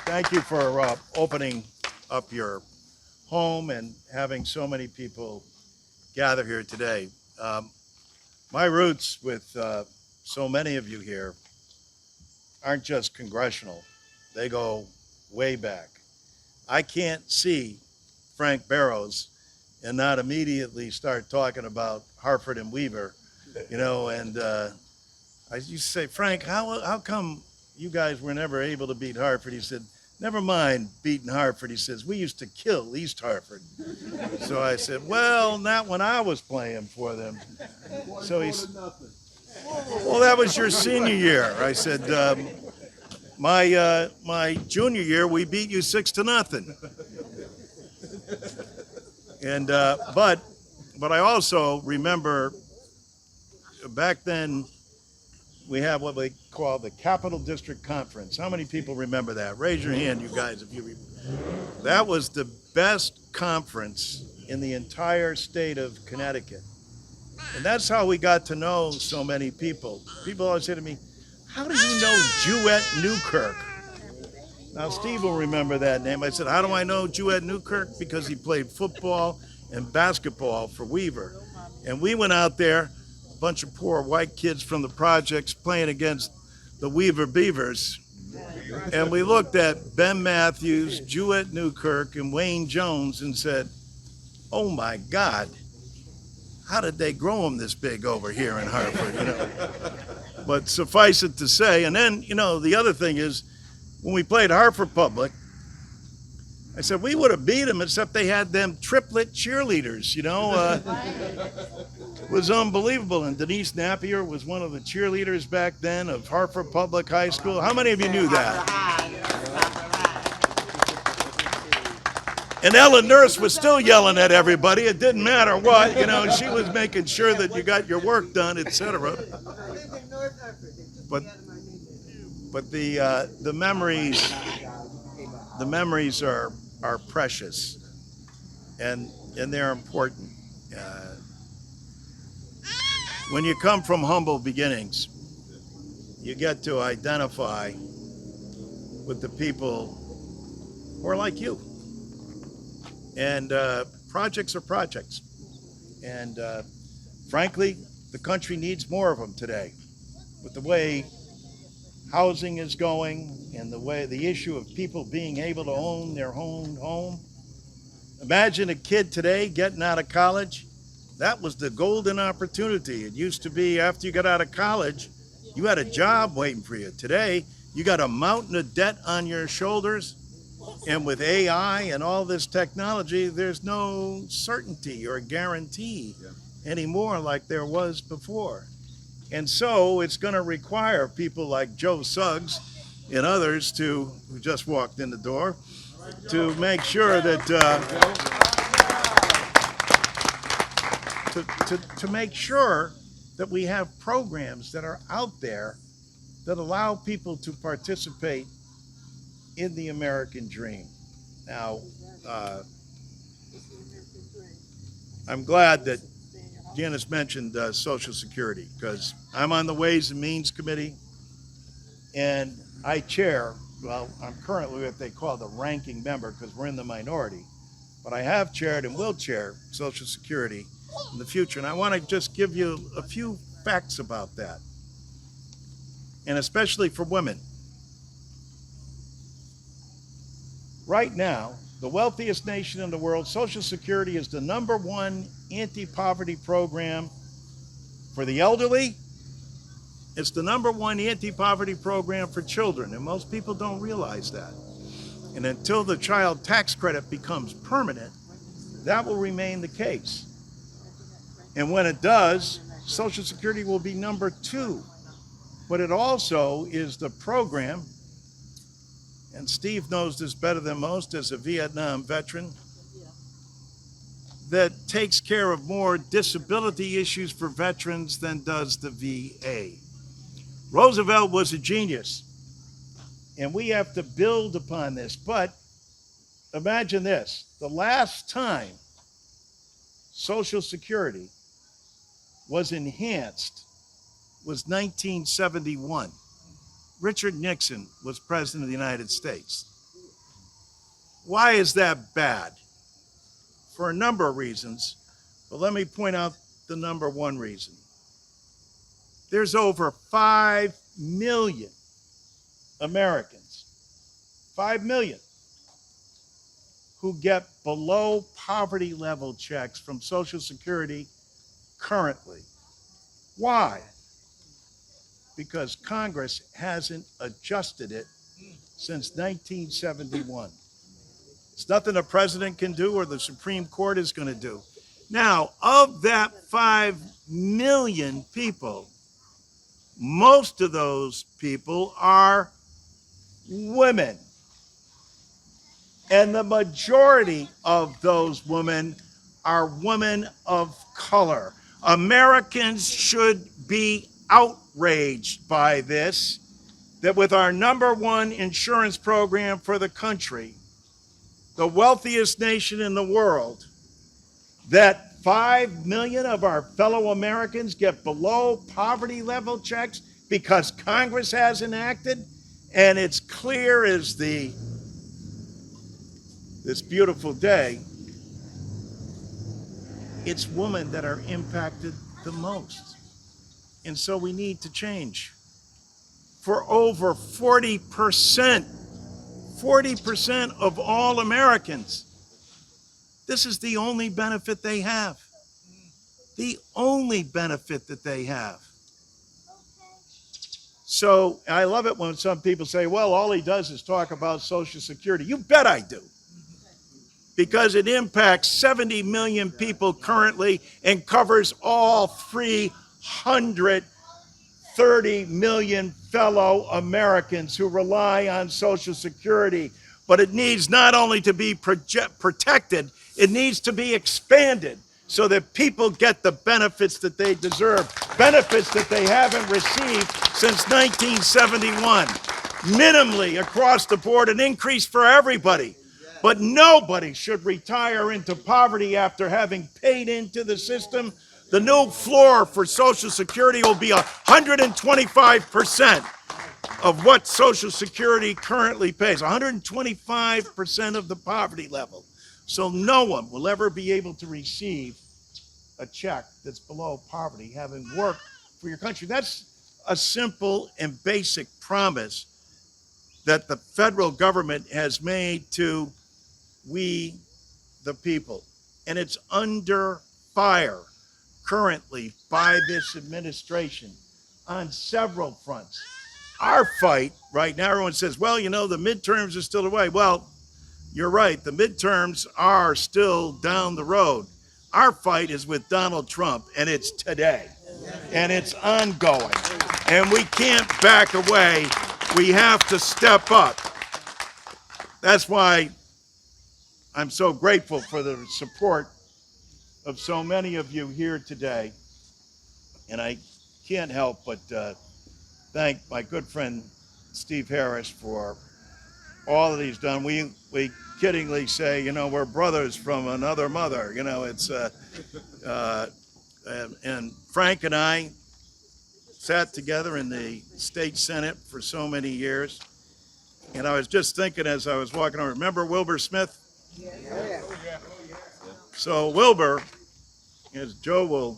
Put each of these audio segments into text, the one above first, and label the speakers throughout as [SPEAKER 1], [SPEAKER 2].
[SPEAKER 1] thank you for opening up your home and having so many people gather here today. Um, my roots with so many of you here aren't just congressional, they go way back. I can't see Frank Barrows and not immediately start talking about Hartford and Weaver, and I used to say, Frank, how come you guys were never able to beat Hartford? He said, never mind beating Hartford. He says, we used to kill East Hartford. So I said, well, not when I was playing for them. So he said, well, that was your senior year. I said, my junior year, we beat you 6-0. And but I also remember back then we have what we call the Capital District Conference. How many people remember that? Raise your hand, you guys, if you remember. That was the best conference in the entire state of Connecticut. And that's how we got to know so many people. People always say to me, how do you know Jewett Newkirk? Now, Steve will remember that name. I said, how do I know Jewett Newkirk? Because he played football and basketball for Weaver. And we went out there, a bunch of poor white kids from the projects playing against the Weaver Beavers. And we looked at Ben Matthews, Jewett Newkirk, and Wayne Jones and said, oh my God, how did they grow them this big over here in Hartford? But suffice it to say, and then, the other thing is, when we played Hartford Public, I said, we would have beat them except they had them triplet cheerleaders, It was unbelievable. And Denise Napier was one of the cheerleaders back then of Hartford Public High School. How many of you knew that? And Ellen Nurse was still yelling at everybody. It didn't matter what, she was making sure that you got your work done, etc. But the memories are precious, and they're important. When you come from humble beginnings, you get to identify with the people who are like you. And projects are projects. And frankly, the country needs more of them today. With the way housing is going and the issue of people being able to own their own home. Imagine a kid today getting out of college. That was the golden opportunity. It used to be after you got out of college, you had a job waiting for you. Today, you got a mountain of debt on your shoulders. And with AI and all this technology, there's no certainty or guarantee anymore like there was before. And so it's going to require people like Joe Suggs and others who just walked in the door to make sure that to make sure that we have programs that are out there that allow people to participate in the American dream. Now, I'm glad that Janice mentioned Social Security, because I'm on the Ways and Means Committee, and I chair, I'm currently what they call the ranking member because we're in the minority, but I have chaired and will chair Social Security in the future. And I want to just give you a few facts about that, and especially for women. Right now, the wealthiest nation in the world, Social Security is the #1 anti-poverty program for the elderly. It's the #1 anti-poverty program for children, and most people don't realize that. And until the child tax credit becomes permanent, that will remain the case. And when it does, Social Security will be #2. But it also is the program, and Steve knows this better than most as a Vietnam veteran, that takes care of more disability issues for veterans than does the VA. Roosevelt was a genius, and we have to build upon this. But imagine this, the last time Social Security was enhanced was 1971. Richard Nixon was president of the United States. Why is that bad? For a number of reasons, but let me point out the number one reason. There's over 5 million Americans, 5 million, who get below poverty level checks from Social Security currently. Why? Because Congress hasn't adjusted it since 1971. It's nothing the president can do or the Supreme Court is going to do. Now, of that 5 million people, most of those people are women. And the majority of those women are women of color. Americans should be outraged by this, that with our number one insurance program for the country, the wealthiest nation in the world, that 5 million of our fellow Americans get below poverty level checks because Congress hasn't acted, and it's clear as this beautiful day, it's women that are impacted the most. And so we need to change. For over 40% of all Americans, this is the only benefit they have. The only benefit that they have. So I love it when some people say, well, all he does is talk about Social Security. You bet I do. Because it impacts 70 million people currently and covers all 330 million fellow Americans who rely on Social Security. But it needs not only to be protected, it needs to be expanded so that people get the benefits that they deserve, benefits that they haven't received since 1971. Minimally across the board, an increase for everybody. But nobody should retire into poverty after having paid into the system. The new floor for Social Security will be 125% of what Social Security currently pays, 125% of the poverty level. So no one will ever be able to receive a check that's below poverty, having worked for your country. That's a simple and basic promise that the federal government has made to we, the people. And it's under fire currently by this administration on several fronts. Our fight right now, everyone says, well, you know, the midterms are still away. Well, you're right. The midterms are still down the road. Our fight is with Donald Trump, and it's today, and it's ongoing, and we can't back away. We have to step up. That's why I'm so grateful for the support of so many of you here today, and I can't help but thank my good friend Steve Harris for all that he's done. We kiddingly say, you know, we're brothers from another mother. You know, it's and Frank and I sat together in the state senate for so many years, and I was just thinking as I was walking over. Remember Wilbur Smith? Yeah. So Wilbur, as Joe will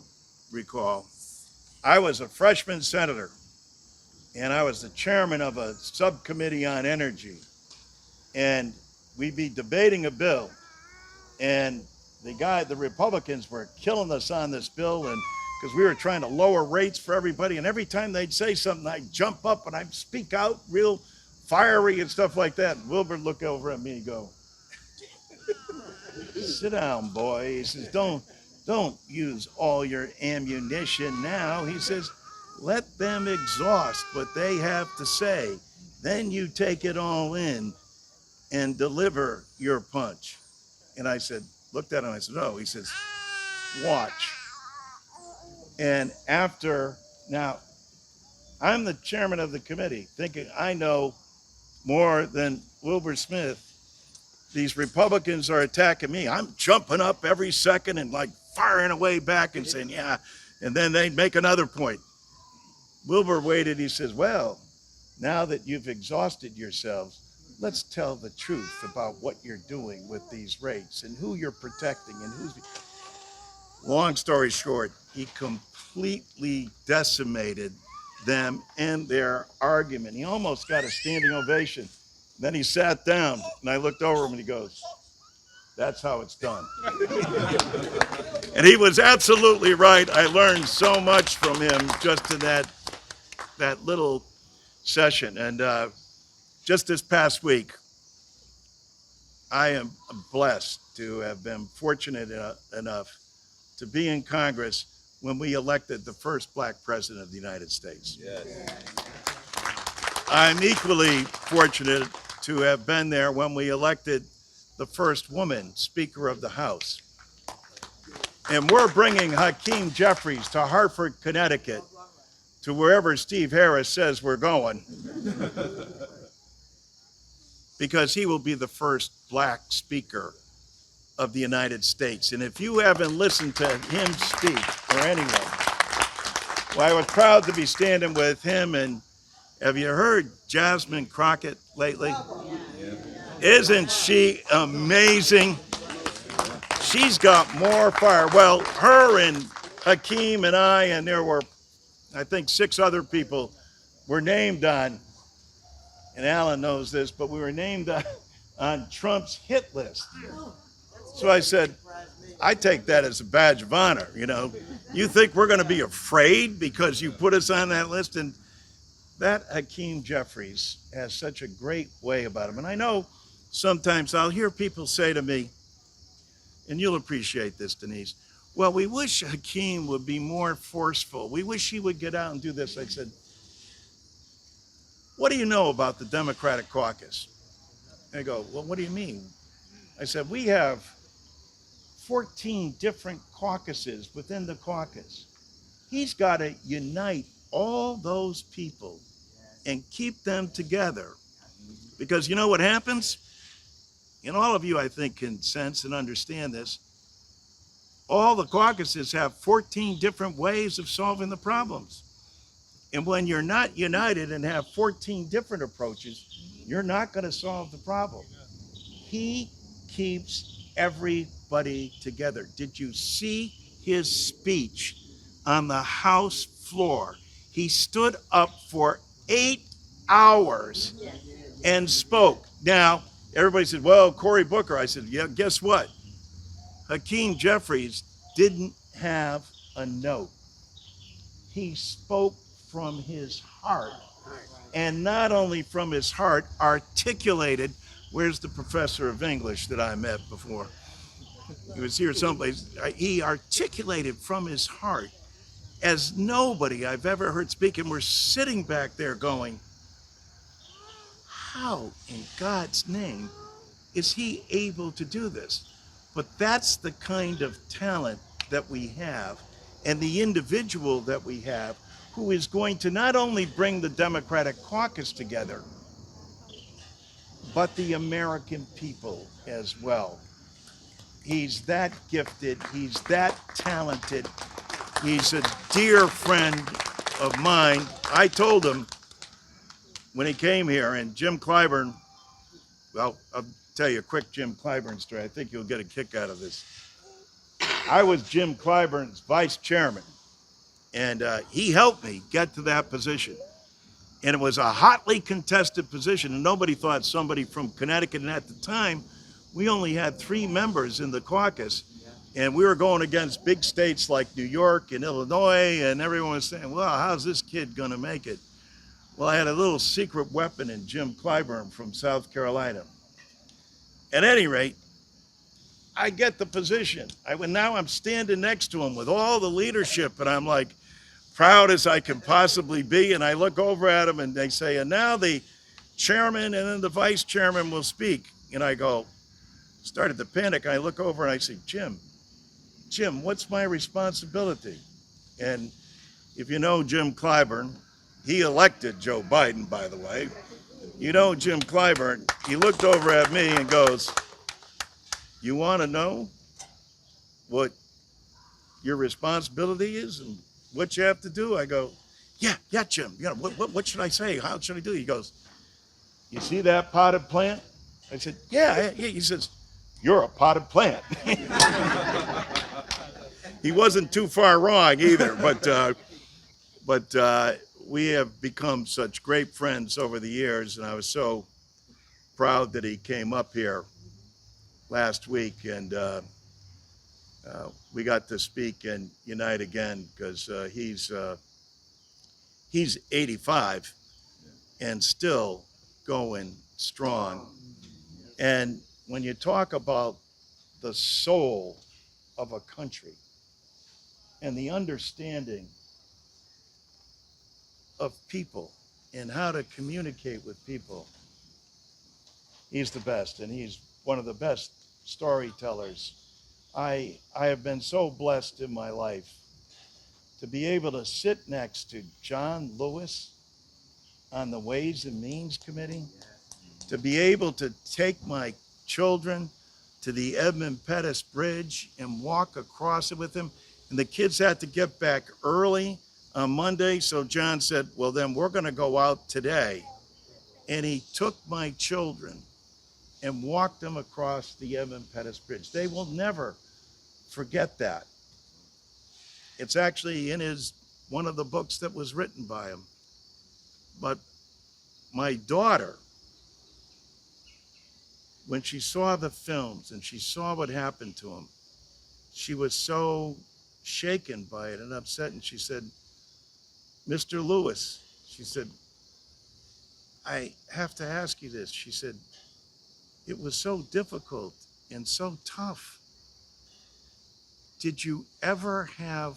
[SPEAKER 1] recall, I was a freshman senator, and I was the chairman of a subcommittee on energy. And we'd be debating a bill, and the Republicans were killing us on this bill, and because we were trying to lower rates for everybody, and every time they'd say something, I'd jump up and I'd speak out real fiery and stuff like that. And Wilbur would look over at me and go, sit down, boy. He says, don't use all your ammunition now. He says, let them exhaust what they have to say. Then you take it all in and deliver your punch. And I said, looked at him, I said, no. He says, watch. And now, I'm the chairman of the committee, thinking I know more than Wilbur Smith. These Republicans are attacking me. I'm jumping up every second and like firing away back and saying, yeah. And then they'd make another point. Wilbur waited, he says, well, now that you've exhausted yourselves, let's tell the truth about what you're doing with these rates and who you're protecting and who's. Long story short, he completely decimated them and their argument. He almost got a standing ovation. Then he sat down, and I looked over him, and he goes, "That's how it's done." And he was absolutely right. I learned so much from him just in that little session. And just this past week, I am blessed to have been fortunate enough to be in Congress when we elected the first black president of the United States. Yes. I'm equally fortunate to have been there when we elected the first woman Speaker of the House. And we're bringing Hakeem Jeffries to Hartford, Connecticut, to wherever Steve Harris says we're going, because he will be the first black speaker of the United States. And if you haven't listened to him speak, or anyone, well, I was proud to be standing with him. And have you heard Jasmine Crockett lately? Yeah. Isn't she amazing? She's got more fire. Well, her and Hakeem and I, and there were, I think, 6 other people were named on, and Alan knows this, but we were named on Trump's hit list. So I said, I take that as a badge of honor. You know, you think we're going to be afraid because you put us on that list? And that Hakeem Jeffries has such a great way about him. And I know sometimes I'll hear people say to me, and you'll appreciate this, Denise, well, we wish Hakeem would be more forceful. We wish he would get out and do this. I said, what do you know about the Democratic caucus? They go, well, what do you mean? I said, we have 14 different caucuses within the caucus. He's got to unite all those people and keep them together. Because you know what happens? And all of you, I think, can sense and understand this. All the caucuses have 14 different ways of solving the problems. And when you're not united and have 14 different approaches, you're not going to solve the problem. He keeps everybody together. Did you see his speech on the House floor? He stood up for 8 hours and spoke. Now, everybody said, well, Cory Booker. I said, yeah, guess what? Hakeem Jeffries didn't have a note. He spoke from his heart. And not only from his heart, articulated. Where's the professor of English that I met before? He was here someplace. He articulated from his heart as nobody I've ever heard speak. And we're sitting back there going, how in God's name is he able to do this? But that's the kind of talent that we have, and the individual that we have, who is going to not only bring the Democratic caucus together, but the American people as well. He's that gifted, he's that talented, he's a dear friend of mine. I told him when he came here, and Jim Clyburn, well, I'll tell you a quick Jim Clyburn story. I think you'll get a kick out of this. I was Jim Clyburn's vice chairman, and he helped me get to that position. And it was a hotly contested position, and nobody thought somebody from Connecticut. And at the time, we only had 3 members in the caucus, and we were going against big states like New York and Illinois, and everyone was saying, well, how's this kid going to make it? Well, I had a little secret weapon in Jim Clyburn from South Carolina. At any rate, I get the position. Now I'm standing next to him with all the leadership, and I'm like, proud as I can possibly be, and I look over at him, and they say, and now the chairman and then the vice chairman will speak. And I go, started to panic. I look over and I say, Jim, what's my responsibility? And if you know Jim Clyburn, he elected Joe Biden, by the way. You know Jim Clyburn, he looked over at me and goes, you want to know what your responsibility is and what you have to do? I go, yeah, Jim. You know, what should I say? How should I do? He goes, you see that potted plant? I said, yeah. He says, you're a potted plant. He wasn't too far wrong either, but we have become such great friends over the years, and I was so proud that he came up here last week, and we got to speak and unite again, because he's 85 and still going strong. And when you talk about the soul of a country and the understanding of people and how to communicate with people, he's the best, and he's one of the best storytellers. I have been so blessed in my life to be able to sit next to John Lewis on the Ways and Means Committee, to be able to take my children to the Edmund Pettus Bridge and walk across it with them. And the kids had to get back early on Monday, so John said, well, then we're going to go out today. And he took my children and walked them across the Edmund Pettus Bridge. They will never forget that. It's actually in one of the books that was written by him. But my daughter, when she saw the films and she saw what happened to him, she was so shaken by it and upset, and she said, Mr. Lewis, she said, I have to ask you this. She said, it was so difficult and so tough. Did you ever have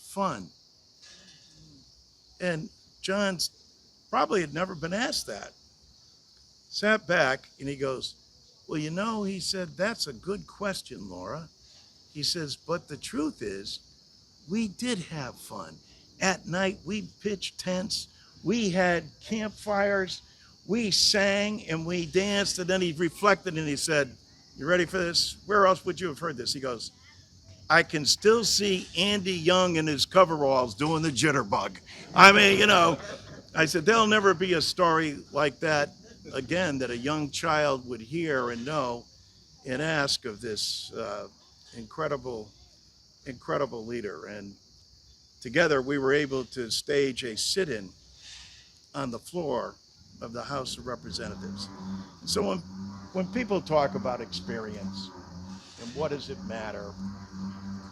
[SPEAKER 1] fun? And John's probably had never been asked that. Sat back and he goes, well, you know, he said, that's a good question, Laura. He says, but the truth is, we did have fun. At night, we pitched tents, we had campfires, we sang and we danced. And then he reflected and he said, you ready for this? Where else would you have heard this? He goes, I can still see Andy Young in his coveralls doing the jitterbug. I mean, you know, I said, there'll never be a story like that again that a young child would hear and know and ask of this incredible leader. And together we were able to stage a sit-in on the floor of the House of Representatives. So when people talk about experience and what does it matter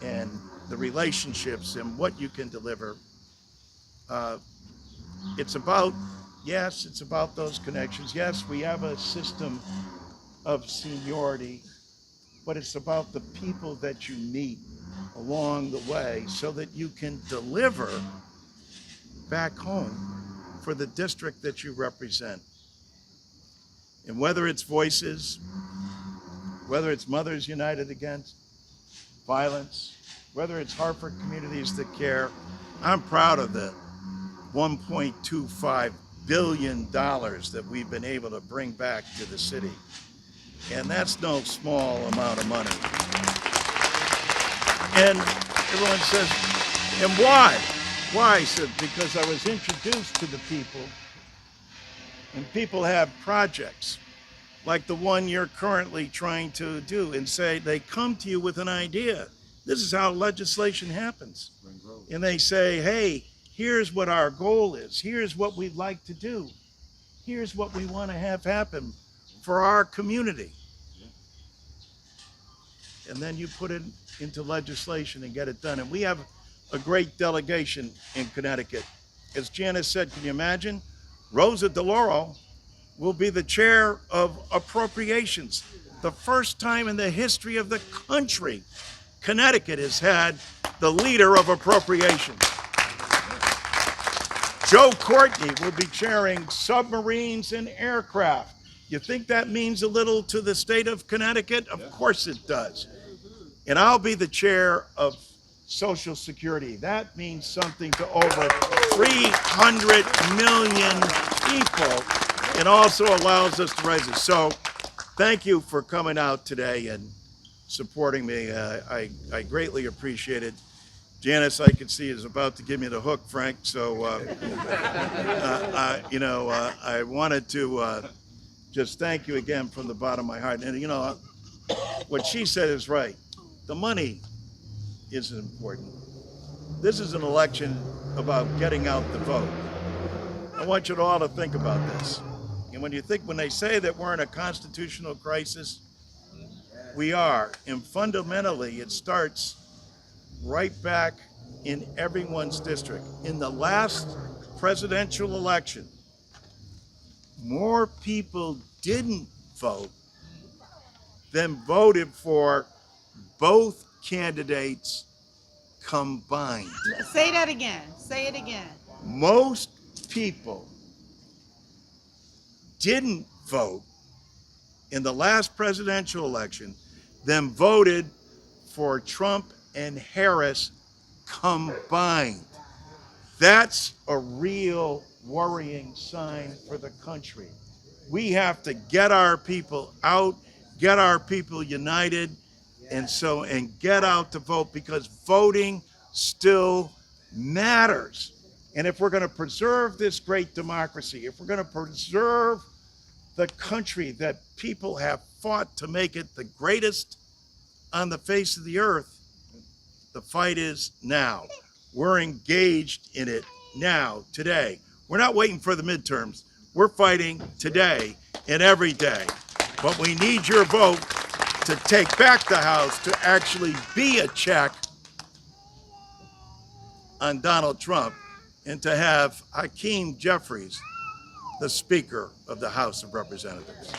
[SPEAKER 1] and the relationships and what you can deliver, it's about, yes, it's about those connections. Yes, we have a system of seniority, but it's about the people that you meet along the way so that you can deliver back home for the district that you represent. And whether it's Voices, whether it's Mothers United Against Violence, whether it's Hartford Communities That Care, I'm proud of the $1.25 billion that we've been able to bring back to the city. And that's no small amount of money. And everyone says, and why? Why? I said, because I was introduced to the people, and people have projects like the one you're currently trying to do, and say, they come to you with an idea. This is how legislation happens. And they say, hey, here's what our goal is. Here's what we'd like to do. Here's what we want to have happen for our community. And then you put it into legislation and get it done. And we have a great delegation in Connecticut. As Janice said, can you imagine? Rosa DeLauro will be the chair of appropriations. The first time in the history of the country, Connecticut has had the leader of appropriations. Joe Courtney will be chairing submarines and aircraft. You think that means a little to the state of Connecticut? Of course it does. And I'll be the chair of Social Security. That means something to over 300 million people. It also allows us to raise it. So thank you for coming out today and supporting me. I greatly appreciate it. Janice, I can see, is about to give me the hook, Frank. So, I wanted to just thank you again from the bottom of my heart. And, what she said is right. The money isn't important. This is an election about getting out the vote. I want you all to think about this. And when they say that we're in a constitutional crisis, we are. And fundamentally, it starts right back in everyone's district. In the last presidential election, more people didn't vote than voted for both candidates combined.
[SPEAKER 2] Say that again. Say it again.
[SPEAKER 1] Most people didn't vote in the last presidential election than voted for Trump and Harris combined. That's a real worrying sign for the country. We have to get our people out, get our people united, and get out to vote, because voting still matters. And if we're going to preserve this great democracy, if we're going to preserve the country that people have fought to make it the greatest on the face of the earth, the fight is now. We're engaged in it now, today. We're not waiting for the midterms. We're fighting today and every day. But we need your vote to take back the House, to actually be a check on Donald Trump, and to have Hakeem Jeffries the Speaker of the House of Representatives.